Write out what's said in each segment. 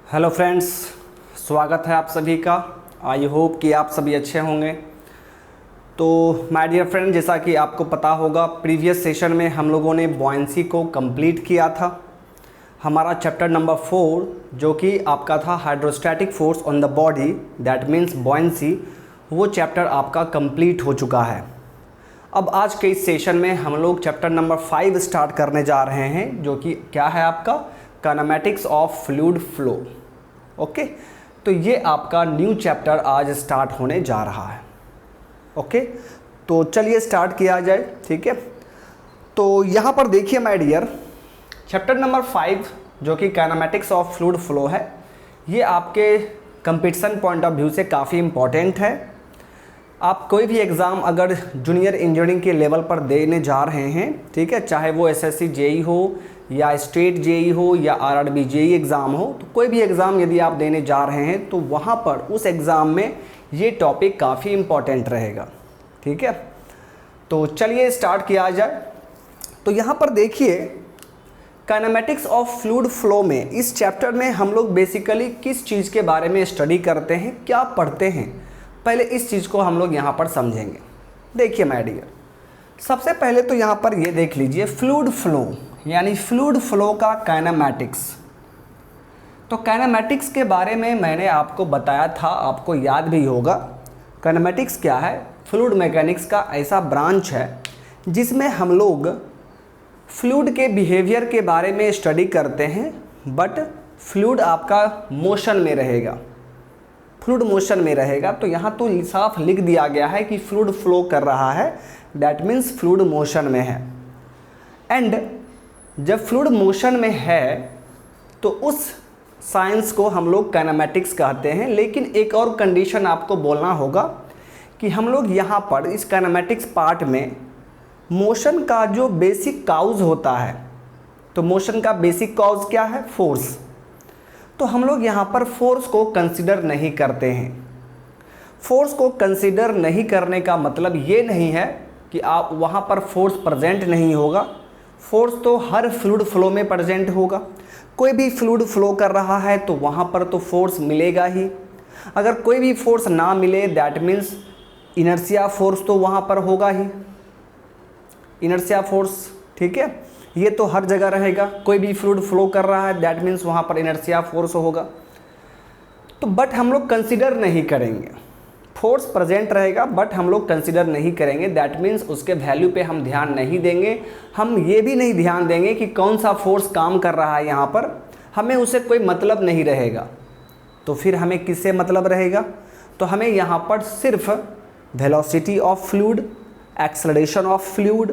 Hello friends, स्वागत है आप सभी का। आई होप कि आप सभी अच्छे होंगे। तो माय डियर फ्रेंड, जैसा कि आपको पता होगा प्रीवियस सेशन में हम लोगों ने बॉयंसी को कंप्लीट किया था। हमारा चैप्टर नंबर 4 जो कि आपका था hydrostatic force on the body, that means buoyancy, वो चैप्टर आपका कंप्लीट हो चुका है। अब आज के इस सेशन में हम लोग चैप्टर नंबर 5 स्टार्ट करने जा रहे हैं, जो कि क्या है आपका kinematics of fluid flow. Okay, तो ये आपका न्यू चैप्टर आज स्टार्ट होने जा रहा है। ओके, तो चलिए स्टार्ट किया जाए। ठीक है, तो यहाँ पर देखिए माय डियर, चैप्टर नंबर 5 जो कि काइनेमैटिक्स ऑफ फ्लूइड फ्लो है, ये आपके कंपटीशन पॉइंट ऑफ व्यू से काफ़ी इम्पॉर्टेंट है। आप कोई भी एग्ज़ाम अगर जूनियर इंजीनियरिंग के लेवल पर देने जा रहे हैं, ठीक है, चाहे वो एसएससी जेई हो या स्टेट जेई हो या आरआरबी जेई एग्ज़ाम हो, तो कोई भी एग्ज़ाम यदि आप देने जा रहे हैं तो वहाँ पर उस एग्ज़ाम में ये टॉपिक काफ़ी इम्पॉर्टेंट रहेगा। ठीक है, तो चलिए स्टार्ट किया जाए। तो यहाँ पर देखिए, काइनेमैटिक्स ऑफ फ्लूइड फ्लो में इस चैप्टर में हम लोग बेसिकली किस चीज़ के बारे में स्टडी करते हैं, क्या पढ़ते हैं, पहले इस चीज़ को हम लोग यहाँ पर समझेंगे। देखिए माय डियर, सबसे पहले तो यहाँ पर ये देख लीजिए फ्लूइड फ्लो, यानी फ्लूइड फ्लो का काइनेमैटिक्स। तो काइनेमैटिक्स के बारे में मैंने आपको बताया था, आपको याद भी होगा। काइनेमैटिक्स क्या है? फ्लूइड मैकेनिक्स का ऐसा ब्रांच है जिसमें हम लोग फ्लूइड के बिहेवियर के बारे में स्टडी करते हैं, बट फ्लूइड आपका मोशन में रहेगा, फ्लूइड मोशन में रहेगा। तो यहाँ तो साफ लिख दिया गया है कि फ्लूइड फ्लो कर रहा है, दैट मीन्स फ्लूइड मोशन में है। एंड जब फ्लूइड मोशन में है तो उस साइंस को हम लोग काइनेमैटिक्स कहते हैं। लेकिन एक और कंडीशन आपको बोलना होगा कि हम लोग यहाँ पर इस काइनेमैटिक्स पार्ट में मोशन का जो बेसिक काउज होता है, तो मोशन का बेसिक काउज क्या है? फोर्स। तो हम लोग यहाँ पर फोर्स को कंसिडर नहीं करते हैं। फोर्स को कंसिडर नहीं करने का मतलब ये नहीं है कि आप वहाँ पर फोर्स प्रेजेंट नहीं होगा। फोर्स तो हर फ्लूइड फ्लो में प्रेजेंट होगा। कोई भी फ्लूइड फ्लो कर रहा है तो वहाँ पर तो फोर्स मिलेगा ही। अगर कोई भी फोर्स ना मिले, दैट मीन्स इनर्शिया फोर्स तो वहाँ पर होगा ही, इनर्शिया फोर्स। ठीक है, ये तो हर जगह रहेगा। कोई भी फ्लूइड फ्लो कर रहा है, दैट मीन्स वहाँ पर इनर्शिया फोर्स होगा। तो बट हम लोग कंसिडर नहीं करेंगे, फोर्स प्रेजेंट रहेगा बट हम लोग कंसिडर नहीं करेंगे, दैट मीन्स उसके वैल्यू पे हम ध्यान नहीं देंगे। हम ये भी नहीं ध्यान देंगे कि कौन सा फोर्स काम कर रहा है यहाँ पर, हमें उसे कोई मतलब नहीं रहेगा। तो फिर हमें किससे मतलब रहेगा? तो हमें यहाँ पर सिर्फ velocity of fluid, acceleration of fluid,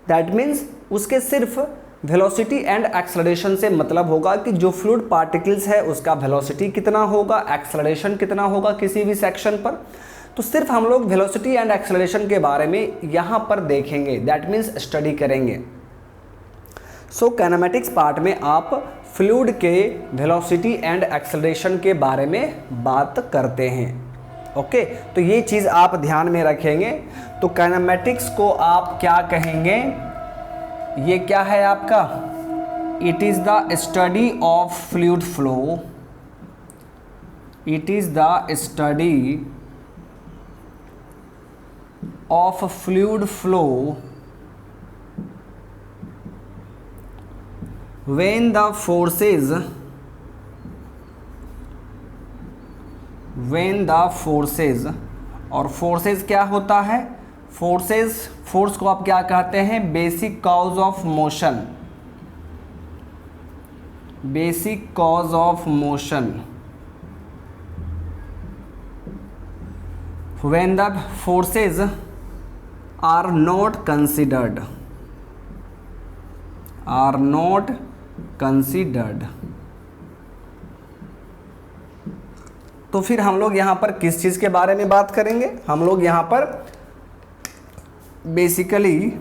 that means उसके सिर्फ वेलोसिटी एंड एक्सेलरेशन से मतलब होगा कि जो फ्लूइड पार्टिकल्स है उसका वेलोसिटी कितना होगा, एक्सेलरेशन कितना होगा किसी भी सेक्शन पर। तो सिर्फ हम लोग वेलोसिटी एंड एक्सेलरेशन के बारे में यहाँ पर देखेंगे, दैट मीन्स स्टडी करेंगे। सो काइनेमैटिक्स पार्ट में आप फ्लूइड के वेलोसिटी एंड एक्सेलरेशन के बारे में बात करते हैं। ओके, तो ये चीज़ आप ध्यान में रखेंगे। तो काइनेमैटिक्स को आप क्या कहेंगे? ये क्या है आपका? It is the study of fluid flow, it is the study of fluid flow when the forces और फोर्सेस क्या होता है? फोर्स को आप क्या कहते हैं? Basic cause of motion, basic cause of motion. when the forces are not considered, तो फिर हम लोग यहाँ पर किस चीज़ के बारे में बात करेंगे? हम लोग यहाँ पर basically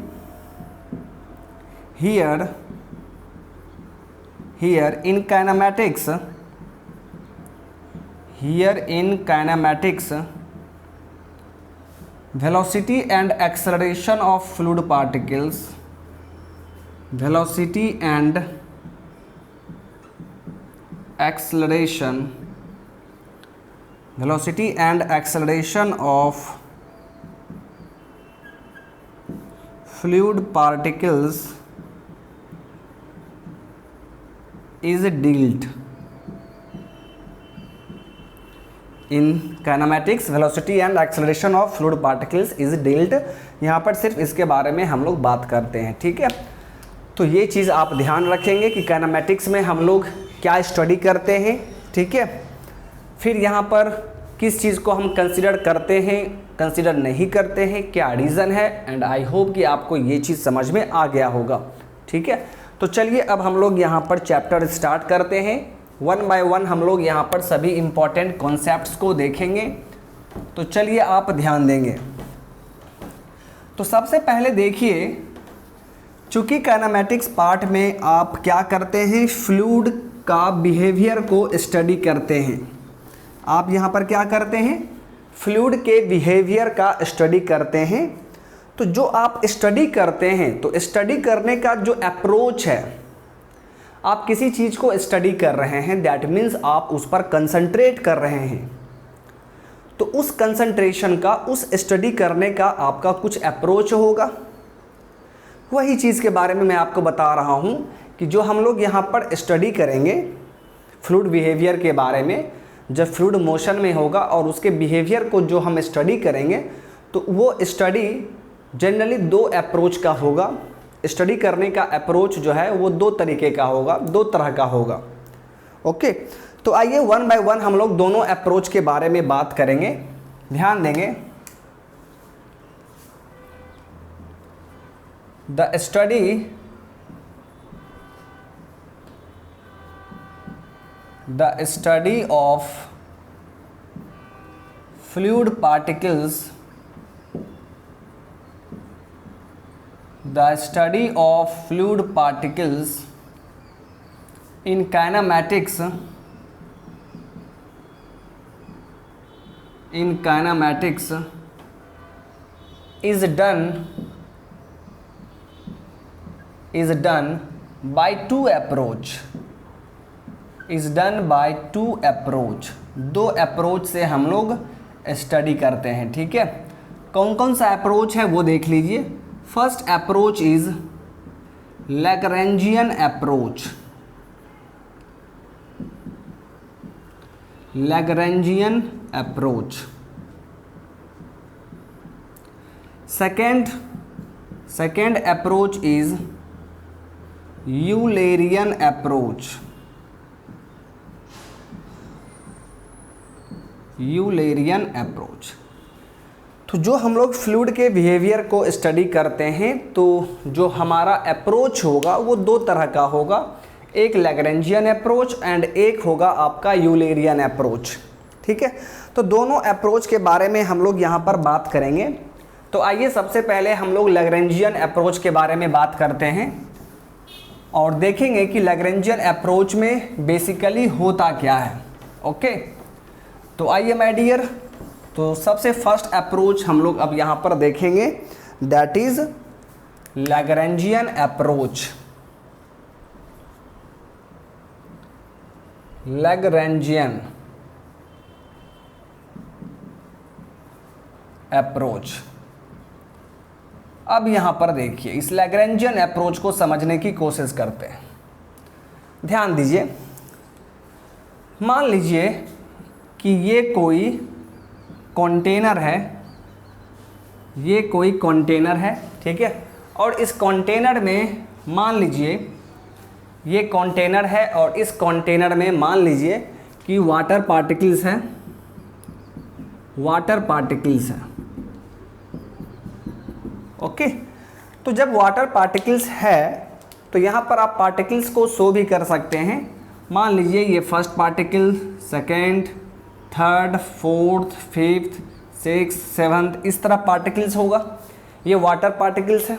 here in kinematics, velocity and acceleration of fluid particles, velocity and acceleration, velocity and acceleration of fluid particles is dealt in kinematics. velocity and acceleration of fluid particles is dealt. यहाँ पर सिर्फ इसके बारे में हम लोग बात करते हैं, ठीक है। तो ये चीज़ आप ध्यान रखेंगे कि काइनेमेटिक्स में हम लोग क्या स्टडी करते हैं, ठीक है। फिर यहाँ पर किस चीज़ को हम कंसिडर करते हैं, कंसिडर नहीं करते हैं, क्या रीज़न है, एंड आई होप कि आपको ये चीज़ समझ में आ गया होगा, ठीक है। तो चलिए अब हम लोग यहाँ पर चैप्टर स्टार्ट करते हैं। वन बाय वन हम लोग यहाँ पर सभी इम्पॉर्टेंट कॉन्सेप्ट्स को देखेंगे। तो चलिए आप ध्यान देंगे। तो सबसे पहले देखिए, चूँकि काइनेमेटिक्स पार्ट में आप क्या करते हैं, फ्लूइड का बिहेवियर को स्टडी करते हैं। आप यहाँ पर क्या करते हैं, फ्लूइड के बिहेवियर का स्टडी करते हैं। तो जो आप स्टडी करते हैं, तो स्टडी करने का जो अप्रोच है, आप किसी चीज़ को स्टडी कर रहे हैं, दैट मीन्स आप उस पर कंसंट्रेट कर रहे हैं। तो उस कंसंट्रेशन का, उस स्टडी करने का आपका कुछ अप्रोच होगा। वही चीज़ के बारे में मैं आपको बता रहा हूँ कि जो हम लोग यहाँ पर स्टडी करेंगे फ्लूइड बिहेवियर के बारे में, जब फ्लूइड मोशन में होगा और उसके बिहेवियर को जो हम स्टडी करेंगे, तो वो स्टडी जनरली दो अप्रोच का होगा। स्टडी करने का अप्रोच जो है वो दो तरीके का होगा, दो तरह का होगा, ओके। तो आइए वन बाय वन हम लोग दोनों अप्रोच के बारे में बात करेंगे, ध्यान देंगे। The study of fluid particles, the study of fluid particles in kinematics is done by two approach, दो अप्रोच से हम लोग स्टडी करते हैं, ठीक है। कौन कौन सा अप्रोच है वो देख लीजिए। First approach is Lagrangian approach. Second approach is Eulerian approach. तो जो हम लोग फ्लूइड के बिहेवियर को स्टडी करते हैं, तो जो हमारा अप्रोच होगा वो दो तरह का होगा, एक लैग्रैंजियन अप्रोच एंड एक होगा आपका यूलेरियन अप्रोच, ठीक है। तो दोनों अप्रोच के बारे में हम लोग यहाँ पर बात करेंगे। तो आइए सबसे पहले हम लोग लैग्रैंजियन अप्रोच के बारे में बात करते हैं और देखेंगे कि लैग्रैंजियन अप्रोच में बेसिकली होता क्या है, ओके। तो आइए माय डियर, तो सबसे फर्स्ट अप्रोच हम लोग अब यहाँ पर देखेंगे, दैट इज लैग्रैंजियन अप्रोच। अब यहाँ पर देखिए, इस लैग्रैंजियन अप्रोच को समझने की कोशिश करते हैं। ध्यान दीजिए, मान लीजिए कि ये कोई कंटेनर है, ठीक है। और इस कंटेनर में मान लीजिए ये कंटेनर है और इस कंटेनर में मान लीजिए कि वाटर पार्टिकल्स हैं, ओके। तो जब वाटर पार्टिकल्स है तो यहाँ पर आप पार्टिकल्स को शो भी कर सकते हैं। मान लीजिए ये first particle, second, third, fourth, fifth, six, seventh, इस तरह पार्टिकल्स होगा, ये वाटर पार्टिकल्स है।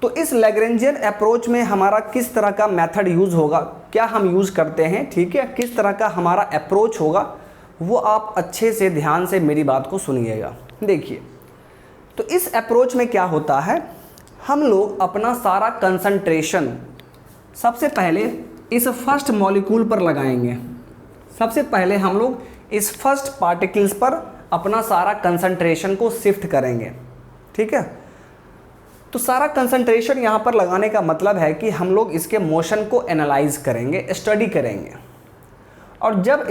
तो इस लैग्रैंजियन अप्रोच में हमारा किस तरह का मेथड यूज़ होगा, क्या हम यूज़ करते हैं, ठीक है, किस तरह का हमारा अप्रोच होगा, वो आप अच्छे से ध्यान से मेरी बात को सुनिएगा। देखिए, तो इस अप्रोच में क्या होता है, हम लोग अपना सारा कंसंट्रेशन सबसे पहले इस फर्स्ट मॉलिक्यूल पर लगाएंगे। सबसे पहले हम लोग इस फर्स्ट पार्टिकल्स पर अपना सारा कंसंट्रेशन को शिफ्ट करेंगे, ठीक है। तो सारा कंसंट्रेशन यहाँ पर लगाने का मतलब है कि हम लोग इसके मोशन को एनालाइज करेंगे, स्टडी करेंगे, और जब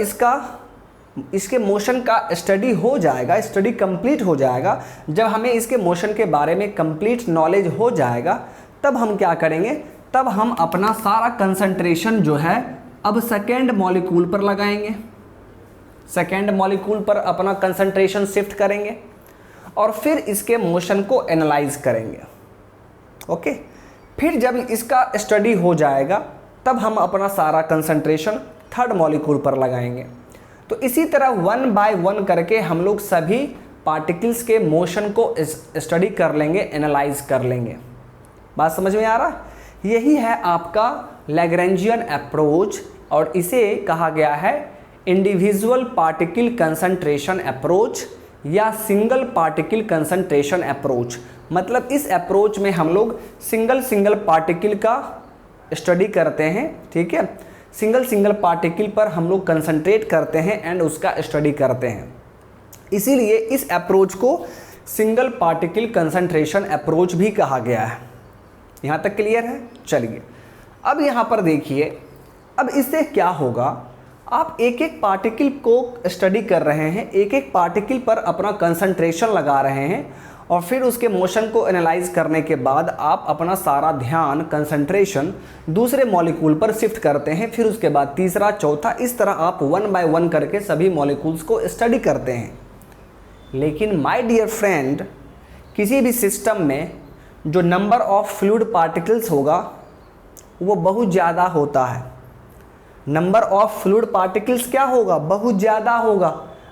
इसके मोशन का स्टडी हो जाएगा, स्टडी कंप्लीट हो जाएगा, जब हमें इसके मोशन के बारे में कंप्लीट नॉलेज हो जाएगा, तब हम क्या करेंगे, तब हम अपना सारा कंसंट्रेशन जो है अब सेकेंड मॉलिक्यूल पर लगाएंगे। सेकेंड मॉलिक्यूल पर अपना कंसंट्रेशन शिफ्ट करेंगे और फिर इसके मोशन को एनालाइज करेंगे, ओके। फिर जब इसका स्टडी हो जाएगा तब हम अपना सारा कंसंट्रेशन थर्ड मॉलिक्यूल पर लगाएंगे। तो इसी तरह वन बाय वन करके हम लोग सभी पार्टिकल्स के मोशन को स्टडी कर लेंगे, एनालाइज कर लेंगे। बात समझ में आ रहा? यही है आपका लैग्रेंजियन अप्रोच और इसे कहा गया है इंडिविजुअल पार्टिकल कंसंट्रेशन अप्रोच या सिंगल पार्टिकल कंसंट्रेशन अप्रोच। मतलब इस अप्रोच में हम लोग सिंगल पार्टिकल का स्टडी करते हैं, ठीक है। सिंगल पार्टिकल पर हम लोग कंसंट्रेट करते हैं एंड उसका स्टडी करते हैं। इसीलिए इस अप्रोच को सिंगल पार्टिकल कंसंट्रेशन अप्रोच भी कहा गया है। यहाँ तक क्लियर है? चलिए अब यहाँ पर देखिए, अब इससे क्या होगा, आप एक एक पार्टिकल को स्टडी कर रहे हैं, एक एक पार्टिकल पर अपना कंसंट्रेशन लगा रहे हैं और फिर उसके मोशन को एनालाइज करने के बाद आप अपना सारा ध्यान, कंसंट्रेशन दूसरे मॉलिक्यूल पर शिफ्ट करते हैं, फिर उसके बाद तीसरा, चौथा, इस तरह आप वन बाय वन करके सभी मॉलिक्यूल्स को स्टडी करते हैं। लेकिन माय डियर फ्रेंड, किसी भी सिस्टम में जो नंबर ऑफ फ्लूइड पार्टिकल्स होगा वो बहुत ज़्यादा होता है। नंबर ऑफ फ्लूइड पार्टिकल्स क्या होगा? बहुत ज़्यादा होगा।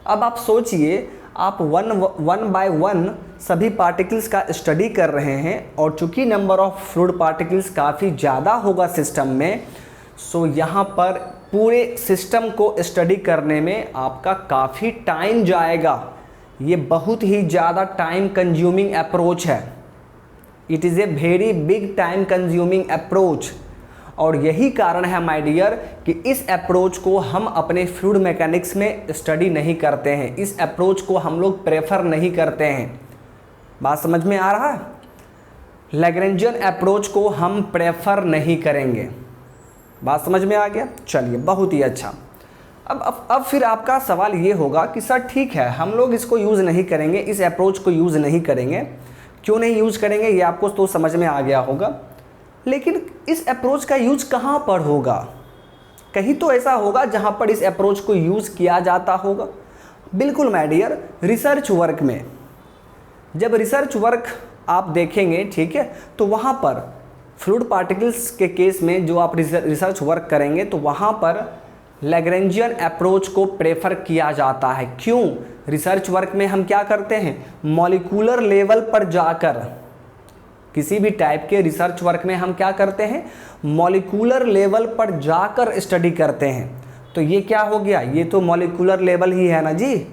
अब आप सोचिए, आप वन बाय वन सभी पार्टिकल्स का स्टडी कर रहे हैं और चूंकि नंबर ऑफ फ्लूइड पार्टिकल्स काफ़ी ज़्यादा होगा सिस्टम में, सो यहाँ पर पूरे सिस्टम को स्टडी करने में आपका काफ़ी टाइम जाएगा। ये बहुत ही ज़्यादा टाइम कंज्यूमिंग अप्रोच है। It is a very big time consuming approach. और यही कारण है माय डियर कि इस अप्रोच को हम अपने फ्लूइड मैकेनिक्स में स्टडी नहीं करते हैं, इस अप्रोच को हम लोग प्रेफर नहीं करते हैं। बात समझ में आ रहा है? लैग्रेंजियन अप्रोच को हम प्रेफर नहीं करेंगे। बात समझ में आ गया? चलिए, बहुत ही अच्छा। अब फिर आपका सवाल ये होगा कि सर ठीक है, हम लोग इसको यूज़ नहीं करेंगे, इस अप्रोच को यूज़ नहीं करेंगे। क्यों नहीं यूज़ करेंगे ये आपको तो समझ में आ गया होगा, लेकिन इस अप्रोच का यूज़ कहाँ पर होगा? कहीं तो ऐसा होगा जहाँ पर इस अप्रोच को यूज़ किया जाता होगा। बिल्कुल माय डियर, रिसर्च वर्क में जब रिसर्च वर्क आप देखेंगे, ठीक है, तो वहाँ पर फ्लूइड पार्टिकल्स के केस में जो आप रिसर्च वर्क करेंगे तो वहाँ पर लैग्रेंजियन अप्रोच को प्रेफर किया जाता है। क्यों? रिसर्च वर्क में हम क्या करते हैं, मॉलिक्यूलर लेवल पर जाकर, किसी भी टाइप के रिसर्च वर्क में हम क्या करते हैं, मॉलिक्यूलर लेवल पर जाकर स्टडी करते हैं। तो ये क्या हो गया, ये तो मॉलिक्यूलर लेवल ही है ना जी।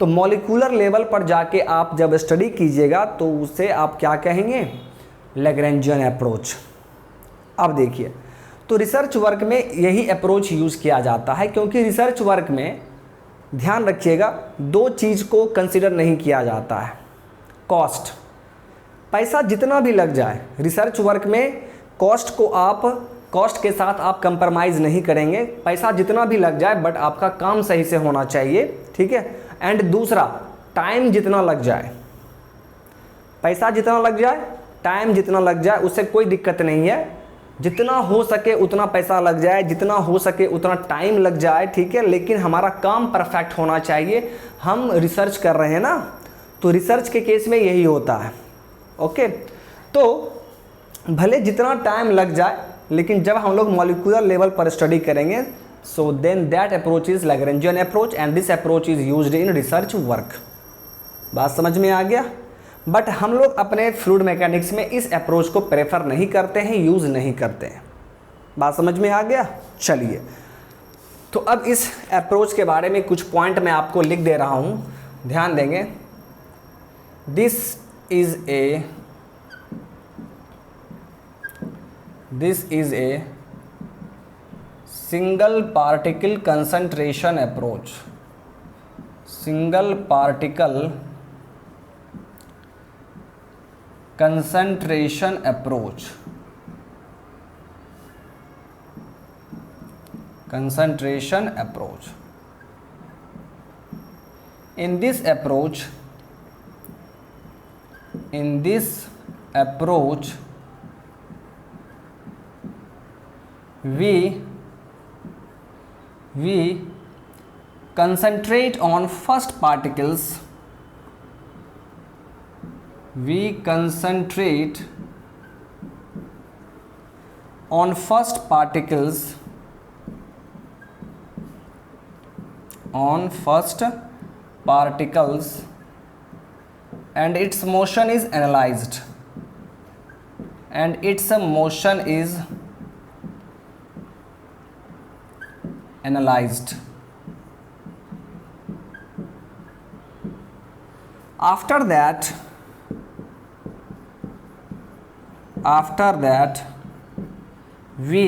तो मॉलिक्यूलर लेवल पर जाके आप जब स्टडी कीजिएगा तो उसे आप क्या कहेंगे, लैग्रेंजियन अप्रोच। अब देखिए, तो रिसर्च वर्क में यही अप्रोच यूज़ किया जाता है, क्योंकि रिसर्च वर्क में ध्यान रखिएगा दो चीज़ को कंसिडर नहीं किया जाता है। कॉस्ट, पैसा जितना भी लग जाए रिसर्च वर्क में, कॉस्ट के साथ आप कंप्रोमाइज़ नहीं करेंगे। पैसा जितना भी लग जाए बट आपका काम सही से होना चाहिए, ठीक है। एंड दूसरा, टाइम जितना लग जाए, पैसा जितना लग जाए, टाइम जितना लग जाए, उससे कोई दिक्कत नहीं है। जितना हो सके उतना पैसा लग जाए, जितना हो सके उतना टाइम लग जाए, ठीक है, लेकिन हमारा काम परफेक्ट होना चाहिए। हम रिसर्च कर रहे हैं ना, तो रिसर्च के केस में यही होता है, ओके। तो भले जितना टाइम लग जाए, लेकिन जब हम लोग मॉलिक्यूलर लेवल पर स्टडी करेंगे, so then that approach is Lagrangian approach and this approach is used in research work. बात समझ में आ गया? बट हम लोग अपने फ्लूइड मैकेनिक्स में इस अप्रोच को प्रेफर नहीं करते हैं, यूज़ नहीं करते हैं। बात समझ में आ गया? चलिए, तो अब इस अप्रोच के बारे में कुछ पॉइंट मैं आपको लिख दे रहा हूँ, ध्यान देंगे। This is a single particle concentration approach, single particle concentration approach, concentration approach. In this approach we concentrate on first particles, we concentrate on first particles and its motion is analyzed, after that we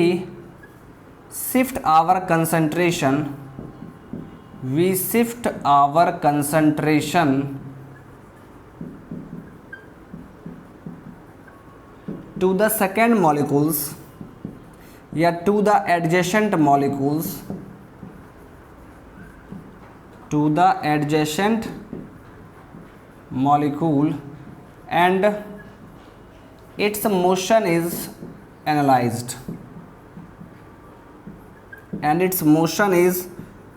shift our concentration to the second molecules या to the adjacent molecules, and its motion is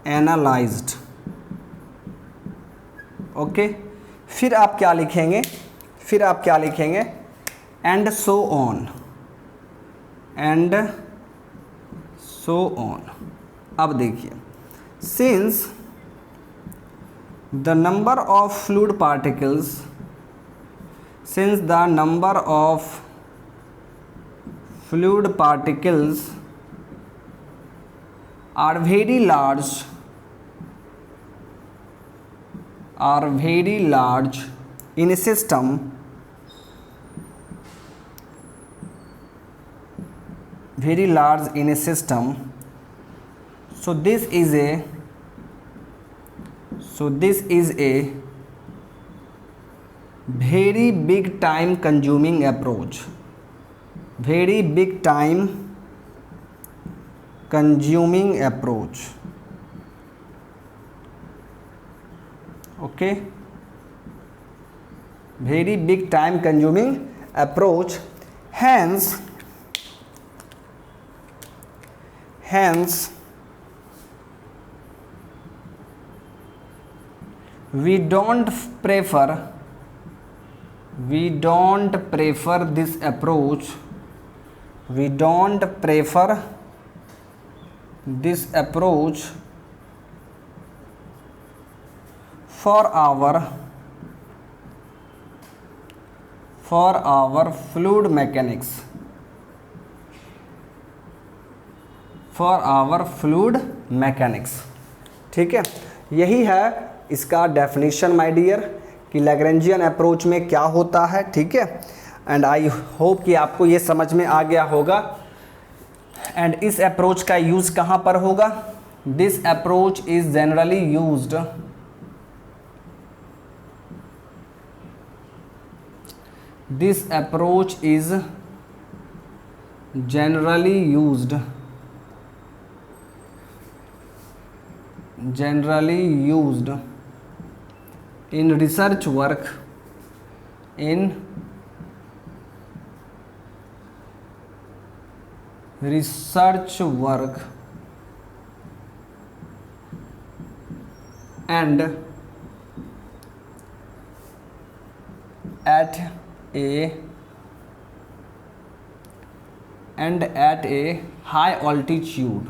analyzed, okay. फिर आप क्या लिखेंगे, and so on, अब देखिए, since the number of fluid particles are very large in a system, so this is a very big time consuming approach, okay, very big time consuming approach. Hence we don't prefer this approach, for our fluid mechanics, ठीक है। यही है इसका definition my dear कि Lagrangian approach में क्या होता है, ठीक है। एंड आई होप कि आपको ये समझ में आ गया होगा। एंड इस अप्रोच का यूज़ कहाँ पर होगा? This approach is generally used in research work, and at a high altitude,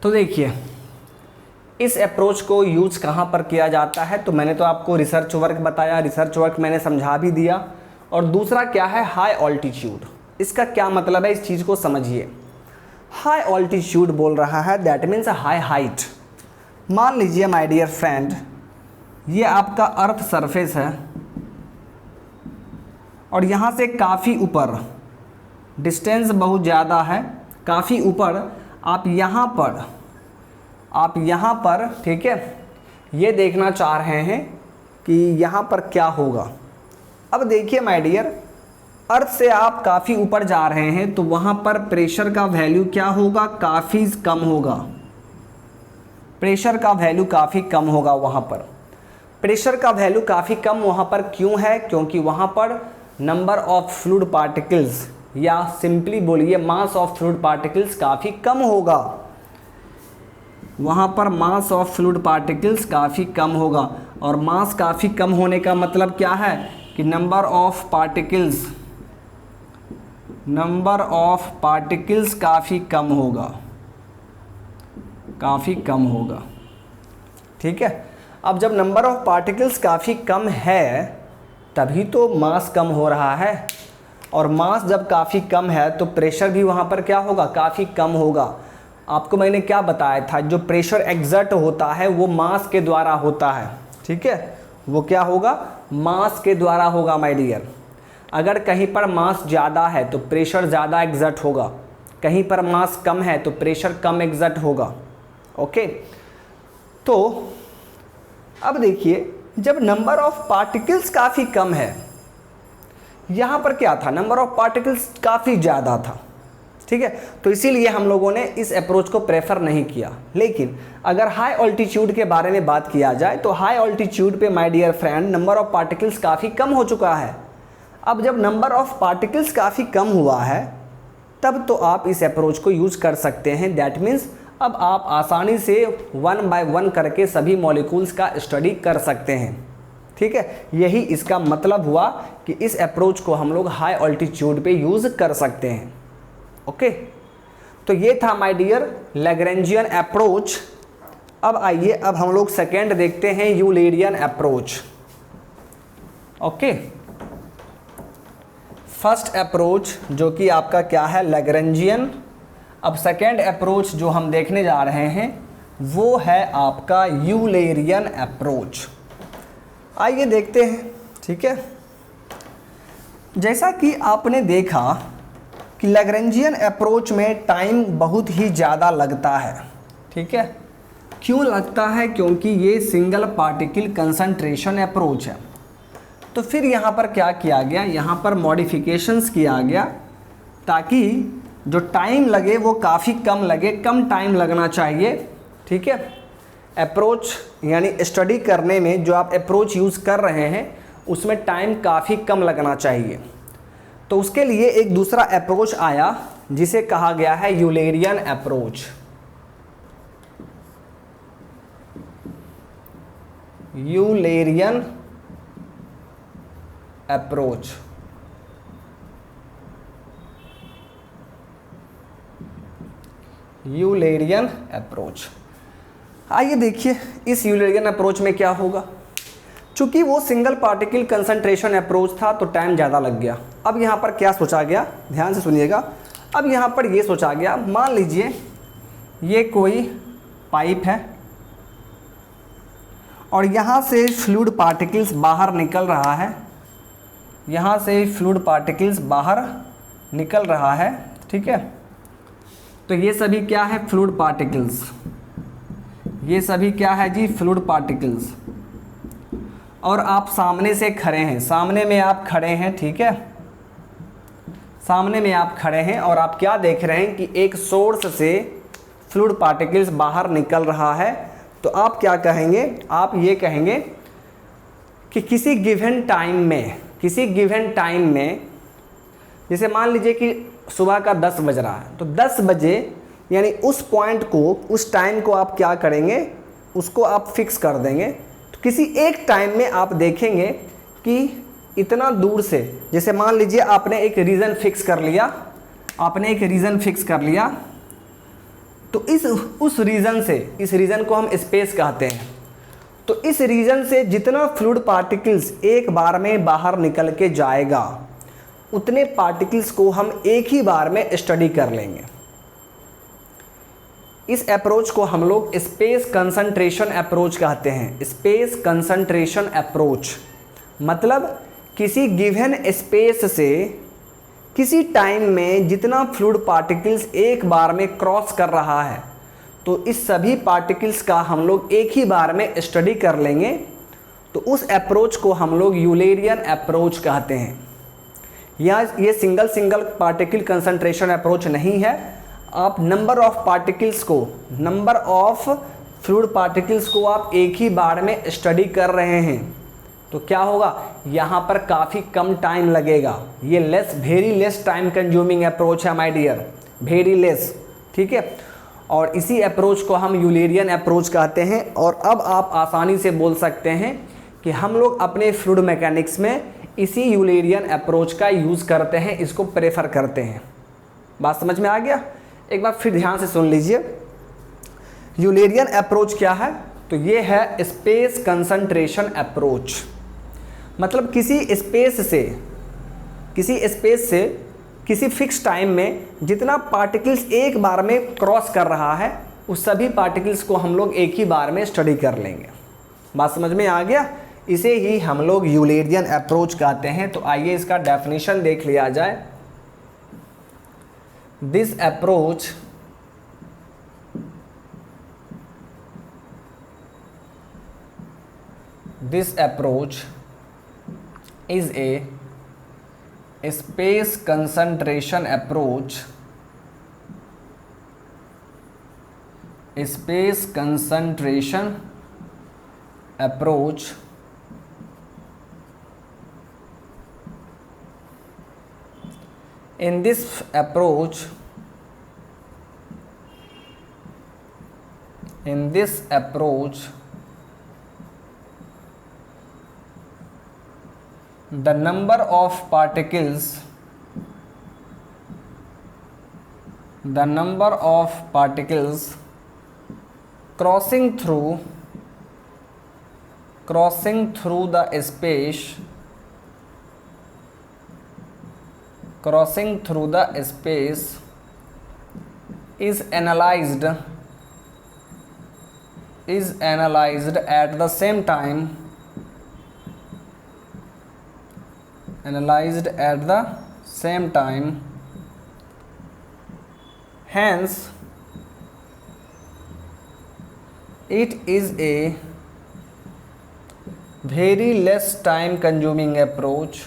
तो देखिए इस अप्रोच को यूज कहाँ पर किया जाता है। तो मैंने तो आपको रिसर्च वर्क बताया, रिसर्च वर्क मैंने समझा भी दिया। और दूसरा क्या है? High altitude. इसका क्या मतलब है, इस चीज़ को समझिए। हाई ऑल्टीट्यूड बोल रहा है, दैट मीन्स हाई हाइट। मान लीजिए माय डियर फ्रेंड, ये आपका अर्थ सरफेस है, और यहाँ से काफ़ी ऊपर, डिस्टेंस बहुत ज़्यादा है, काफ़ी ऊपर आप यहाँ पर ठीक है, ये देखना चाह रहे हैं कि यहाँ पर क्या होगा। अब देखिए माय डियर, अर्थ से आप काफ़ी ऊपर जा रहे हैं तो वहाँ पर प्रेशर का वैल्यू क्या होगा, काफ़ी कम होगा। प्रेशर का वैल्यू काफ़ी कम होगा वहाँ पर। प्रेशर का वैल्यू काफ़ी कम वहाँ पर क्यों है, क्योंकि वहाँ पर नंबर ऑफ फ्लूइड पार्टिकल्स, या सिंपली बोलिए मास ऑफ फ्लूइड पार्टिकल्स काफ़ी कम होगा। वहाँ पर मास ऑफ फ्लूइड पार्टिकल्स काफ़ी कम होगा, और मास काफ़ी कम होने का मतलब क्या है कि नंबर ऑफ पार्टिकल्स काफ़ी कम होगा, ठीक है। अब जब नंबर ऑफ पार्टिकल्स काफ़ी कम है तभी तो मास कम हो रहा है, और मास जब काफ़ी कम है तो प्रेशर भी वहाँ पर क्या होगा, काफ़ी कम होगा। आपको मैंने क्या बताया था, जो प्रेशर एग्जर्ट होता है वो मास के द्वारा होता है, ठीक है, वो क्या होगा, मास के द्वारा होगा माय डियर। अगर कहीं पर मास ज़्यादा है तो प्रेशर ज़्यादा एग्जर्ट होगा, कहीं पर मास कम है तो प्रेशर कम एग्जर्ट होगा। ओके, तो अब देखिए, जब नंबर ऑफ पार्टिकल्स काफ़ी कम है, यहाँ पर क्या था, नंबर ऑफ पार्टिकल्स काफ़ी ज़्यादा था, ठीक है, तो इसीलिए हम लोगों ने इस अप्रोच को प्रेफर नहीं किया। लेकिन अगर हाई ऑल्टीट्यूड के बारे में बात किया जाए तो हाई ऑल्टीट्यूड पे my dear friend number of particles काफ़ी कम हो चुका है। अब जब नंबर ऑफ पार्टिकल्स काफ़ी कम हुआ है तब तो आप इस अप्रोच को यूज़ कर सकते हैं। दैट मीन्स अब आप आसानी से 1 बाय 1 करके सभी मॉलिक्यूल्स का स्टडी कर सकते हैं, ठीक है। यही इसका मतलब हुआ कि इस अप्रोच को हम लोग हाई ऑल्टीट्यूड पे यूज़ कर सकते हैं। ओके, तो ये था माय डियर लैग्रेंजियन अप्रोच। अब आइए, अब हम लोग सेकेंड देखते हैं, Eulerian approach. Okay, first approach जो कि आपका क्या है, लैग्रेंजियन। अब सेकेंड अप्रोच जो हम देखने जा रहे हैं वो है आपका यूलेरियन अप्रोच। आइए देखते हैं, ठीक है। जैसा कि आपने देखा कि लैग्रेंजियन अप्रोच में टाइम बहुत ही ज़्यादा लगता है, ठीक है। क्यों लगता है, क्योंकि ये सिंगल पार्टिकल कंसंट्रेशन अप्रोच है। तो फिर यहाँ पर क्या किया गया, यहाँ पर मॉडिफिकेशंस किया गया ताकि जो टाइम लगे वो काफ़ी कम लगे, कम टाइम लगना चाहिए, ठीक है। अप्रोच यानी स्टडी करने में जो आप अप्रोच यूज़ कर रहे हैं उसमें टाइम काफ़ी कम लगना चाहिए। तो उसके लिए एक दूसरा अप्रोच आया जिसे कहा गया है Eulerian approach. Eulerian approach, Eulerian approach. आइए देखिए इस यूलेरियन अप्रोच में क्या होगा। चूंकि वो सिंगल पार्टिकल कंसंट्रेशन अप्रोच था तो टाइम ज़्यादा लग गया। अब यहाँ पर क्या सोचा गया, ध्यान से सुनिएगा। अब यहाँ पर ये सोचा गया, मान लीजिए ये कोई पाइप है और यहाँ से फ्लूइड पार्टिकल्स बाहर निकल रहा है, यहाँ से फ्लूइड पार्टिकल्स बाहर निकल रहा है, ठीक है। तो ये सभी क्या है, फ्लूइड पार्टिकल्स। ये सभी क्या है जी, फ्लूइड पार्टिकल्स। और आप सामने से खड़े हैं, सामने में आप खड़े हैं, ठीक है। सामने में आप खड़े हैं और आप क्या देख रहे हैं कि एक सोर्स से फ्लूइड पार्टिकल्स बाहर निकल रहा है। तो आप क्या कहेंगे, आप ये कहेंगे कि किसी गिवन टाइम में जैसे मान लीजिए कि सुबह का 10 बज रहा है, तो 10 बजे यानी उस पॉइंट को, उस टाइम को आप क्या करेंगे, उसको आप फिक्स कर देंगे। तो किसी एक टाइम में आप देखेंगे कि इतना दूर से, जैसे मान लीजिए आपने एक रीज़न फिक्स कर लिया, तो उस रीज़न से, इस रीज़न को हम स्पेस कहते हैं। तो इस रीज़न से जितना फ्लूइड पार्टिकल्स एक बार में बाहर निकल के जाएगा उतने पार्टिकल्स को हम एक ही बार में स्टडी कर लेंगे। इस अप्रोच को हम लोग स्पेस कंसंट्रेशन अप्रोच कहते हैं। स्पेस कंसंट्रेशन अप्रोच मतलब किसी गिवन स्पेस से किसी टाइम में जितना फ्लूइड पार्टिकल्स एक बार में क्रॉस कर रहा है, तो इस सभी पार्टिकल्स का हम लोग एक ही बार में स्टडी कर लेंगे, तो उस अप्रोच को हम लोग यूलेरियन अप्रोच कहते हैं। या ये सिंगल पार्टिकल कंसंट्रेशन अप्रोच नहीं है, आप नंबर ऑफ पार्टिकल्स को, नंबर ऑफ फ्लूइड पार्टिकल्स को आप एक ही बार में स्टडी कर रहे हैं, तो क्या होगा, यहाँ पर काफ़ी कम टाइम लगेगा। ये very less time consuming approach है माय डियर, वेरी लेस, ठीक है। और इसी अप्रोच को हम यूलेरियन अप्रोच कहते हैं। और अब आप आसानी से बोल सकते हैं कि हम लोग अपने फ्लूइड मैकेनिक्स में इसी यूलेरियन अप्रोच का यूज़ करते हैं, इसको प्रेफर करते हैं। बात समझ में आ गया? एक बार फिर ध्यान से सुन लीजिए, यूलेरियन अप्रोच क्या है? तो ये है स्पेस कंसंट्रेशन अप्रोच। मतलब किसी स्पेस से किसी फिक्स टाइम में जितना पार्टिकल्स एक बार में क्रॉस कर रहा है, उस सभी पार्टिकल्स को हम लोग एक ही बार में स्टडी कर लेंगे। बात समझ में आ गया? इसे ही हम लोग यूलेरियन अप्रोच कहते हैं। तो आइए इसका डेफिनेशन देख लिया जाए। This approach is a space concentration approach, in this approach the number of particles crossing through the space is analyzed at the same time, hence it is a very less time consuming approach,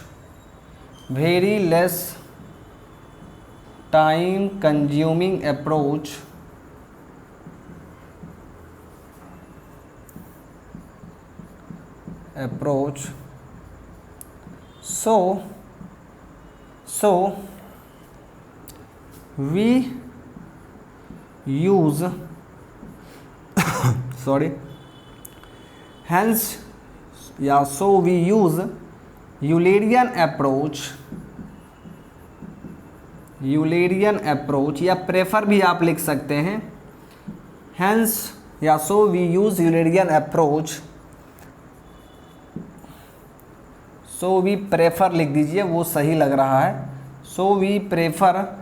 so we use Eulerian approach या prefer भी आप लिख सकते हैं। Hence या so we use Eulerian approach, so we prefer लिख दीजिए, वो सही लग रहा है। So we prefer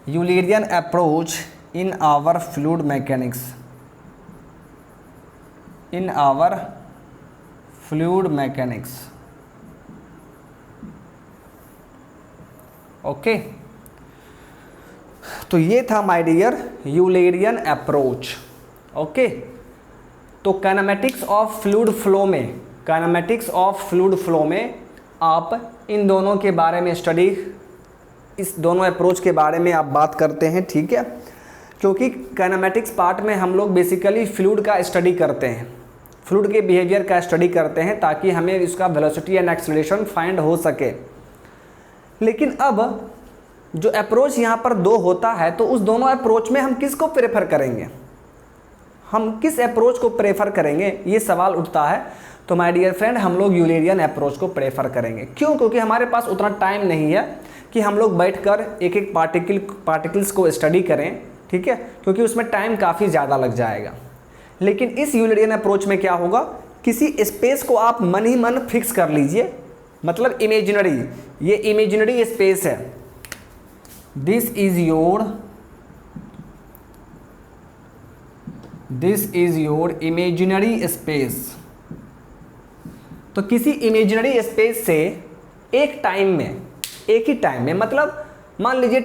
Eulerian approach in our fluid mechanics, okay. तो ये था my dear Eulerian approach, okay. तो काइनेमेटिक्स ऑफ फ्लूइड फ्लो में आप इन दोनों के बारे में स्टडी, इस दोनों अप्रोच के बारे में आप बात करते हैं, ठीक है। क्योंकि काइनेमेटिक्स पार्ट में हम लोग बेसिकली फ्लूइड का स्टडी करते हैं, फ्लूइड के बिहेवियर का स्टडी करते हैं, ताकि हमें इसका वेलोसिटी एंड एक्सेलरेशन फाइंड हो सके। लेकिन अब जो अप्रोच यहाँ पर दो होता है, तो उस दोनों अप्रोच में हम किसको प्रेफर करेंगे, हम किस अप्रोच को प्रेफर करेंगे, ये सवाल उठता है। तो माय डियर फ्रेंड, हम लोग यूलेरियन अप्रोच को प्रेफर करेंगे। क्यों? क्योंकि हमारे पास उतना टाइम नहीं है कि हम लोग बैठकर एक एक पार्टिकल्स को स्टडी करें, ठीक है, क्योंकि उसमें टाइम काफ़ी ज़्यादा लग जाएगा। लेकिन इस यूलेरियन अप्रोच में क्या होगा, किसी स्पेस को आप मन ही मन फिक्स कर लीजिए, मतलब इमेजिनरी, ये इमेजिनरी स्पेस है। This is your imaginary space. तो किसी इमेजिनरी स्पेस से एक टाइम में, एक ही टाइम में, मतलब मान लीजिए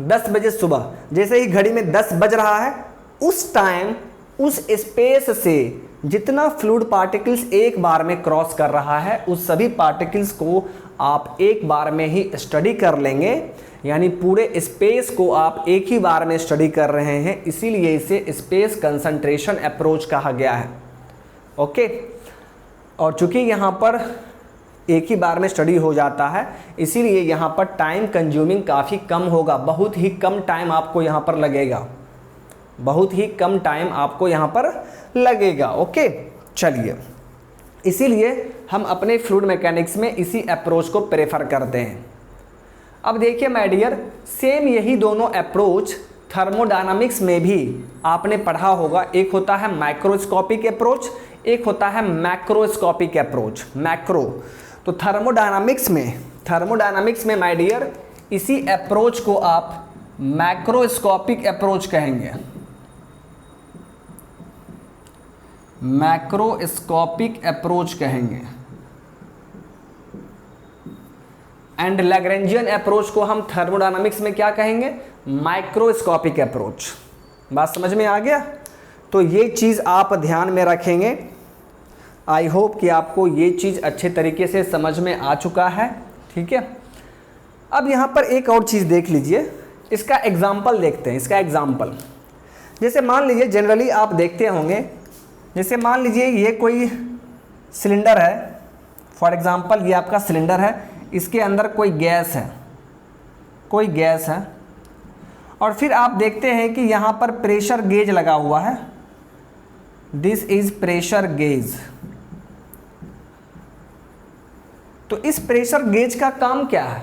10 बजे सुबह, जैसे ही घड़ी में 10 बज रहा है, उस टाइम उस स्पेस से जितना फ्लूइड पार्टिकल्स एक बार में क्रॉस कर रहा है, उस सभी पार्टिकल्स को आप एक बार में ही स्टडी कर लेंगे, यानी पूरे स्पेस को आप एक ही बार में स्टडी कर रहे हैं, इसीलिए इसे स्पेस कंसंट्रेशन अप्रोच कहा गया है। ओके, और चूंकि यहाँ पर एक ही बार में स्टडी हो जाता है, इसीलिए यहाँ पर टाइम कंज्यूमिंग काफ़ी कम होगा, बहुत ही कम टाइम आपको यहाँ पर लगेगा, बहुत ही कम टाइम आपको यहाँ पर लगेगा। ओके, चलिए, इसीलिए हम अपने फ्लूइड मैकेनिक्स में इसी अप्रोच को प्रेफर करते हैं। अब देखिए माय डियर, सेम यही दोनों अप्रोच थर्मोडायनामिक्स में भी आपने पढ़ा होगा। एक होता है माइक्रोस्कोपिक अप्रोच, एक होता है मैक्रोस्कोपिक अप्रोच, मैक्रो। तो थर्मोडायनामिक्स में माय डियर इसी अप्रोच को आप मैक्रोस्कोपिक अप्रोच कहेंगे, मैक्रोस्कोपिक अप्रोच कहेंगे। एंड लैग्रेंजियन अप्रोच को हम थर्मोडायनामिक्स में क्या कहेंगे? Microscopic approach. बात समझ में आ गया? तो ये चीज़ आप ध्यान में रखेंगे। आई होप कि आपको ये चीज़ अच्छे तरीके से समझ में आ चुका है। ठीक है, अब यहाँ पर एक और चीज़ देख लीजिए, इसका एग्जाम्पल देखते हैं। इसका एग्जाम्पल, जैसे मान लीजिए जनरली आप देखते होंगे, जैसे मान लीजिए ये कोई सिलेंडर है, फॉर एग्जांपल ये आपका सिलेंडर है, इसके अंदर कोई गैस है, कोई गैस है, और फिर आप देखते हैं कि यहाँ पर प्रेशर गेज लगा हुआ है। This is pressure gauge. तो इस प्रेशर गेज का काम क्या है?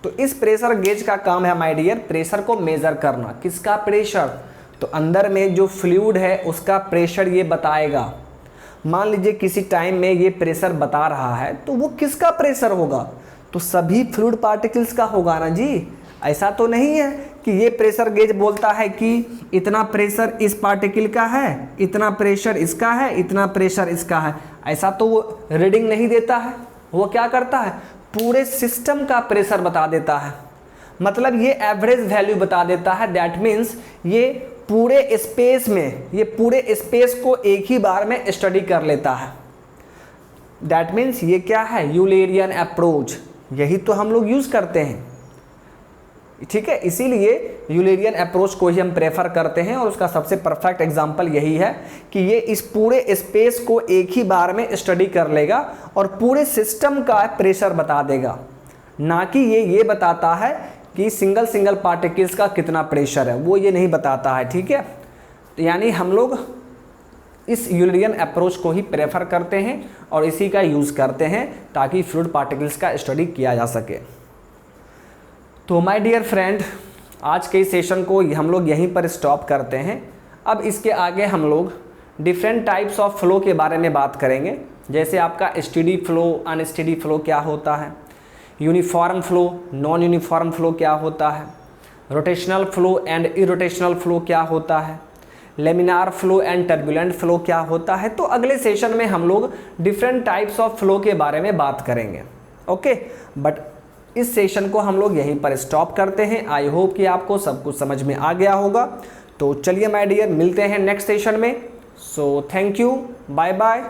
तो इस प्रेशर गेज का काम है माय डियर प्रेशर को मेजर करना। किसका प्रेशर? तो अंदर में जो फ्लूइड है उसका प्रेशर ये बताएगा। मान लीजिए किसी टाइम में ये प्रेशर बता रहा है, तो वो किसका प्रेशर होगा? तो सभी फ्लूइड पार्टिकल्स का होगा ना जी। ऐसा तो नहीं है कि ये प्रेशर गेज बोलता है कि इतना प्रेशर इस पार्टिकल का है, इतना प्रेशर इसका है, इतना प्रेशर इसका है। ऐसा तो वो रीडिंग नहीं देता है। वो क्या करता है? पूरे सिस्टम का प्रेशर बता देता है, मतलब ये एवरेज वैल्यू बता देता है। दैट मीन्स ये पूरे स्पेस को एक ही बार में स्टडी कर लेता है। दैट मीन्स ये क्या है? Eulerian approach. यही तो हम लोग यूज़ करते हैं। ठीक है, इसीलिए यूलेरियन अप्रोच को ही हम प्रेफर करते हैं, और उसका सबसे परफेक्ट एग्जांपल यही है कि ये इस पूरे स्पेस को एक ही बार में स्टडी कर लेगा और पूरे सिस्टम का प्रेशर बता देगा, ना कि ये बताता है कि सिंगल पार्टिकल्स का कितना प्रेशर है, वो ये नहीं बताता है। ठीक है, तो यानी हम लोग इस यूलेरियन अप्रोच को ही प्रेफर करते हैं और इसी का यूज़ करते हैं ताकि फ्लूइड पार्टिकल्स का स्टडी किया जा सके। तो माय डियर फ्रेंड, आज के इस सेशन को हम लोग यहीं पर स्टॉप करते हैं। अब इसके आगे हम लोग डिफरेंट टाइप्स ऑफ फ्लो के बारे में बात करेंगे, जैसे आपका स्टेडी फ्लो, अनस्टेडी फ्लो क्या होता है, uniform flow, non uniform flow क्या होता है, rotational flow and irrotational flow क्या होता है, laminar flow and turbulent flow क्या होता है। तो अगले सेशन में हम लोग डिफरेंट टाइप्स ऑफ फ्लो के बारे में बात करेंगे। ओके, बट इस सेशन को हम लोग यहीं पर स्टॉप करते हैं। आई होप कि आपको सब कुछ समझ में आ गया होगा। तो चलिए माय डियर, मिलते हैं नेक्स्ट सेशन में। So thank you, bye bye.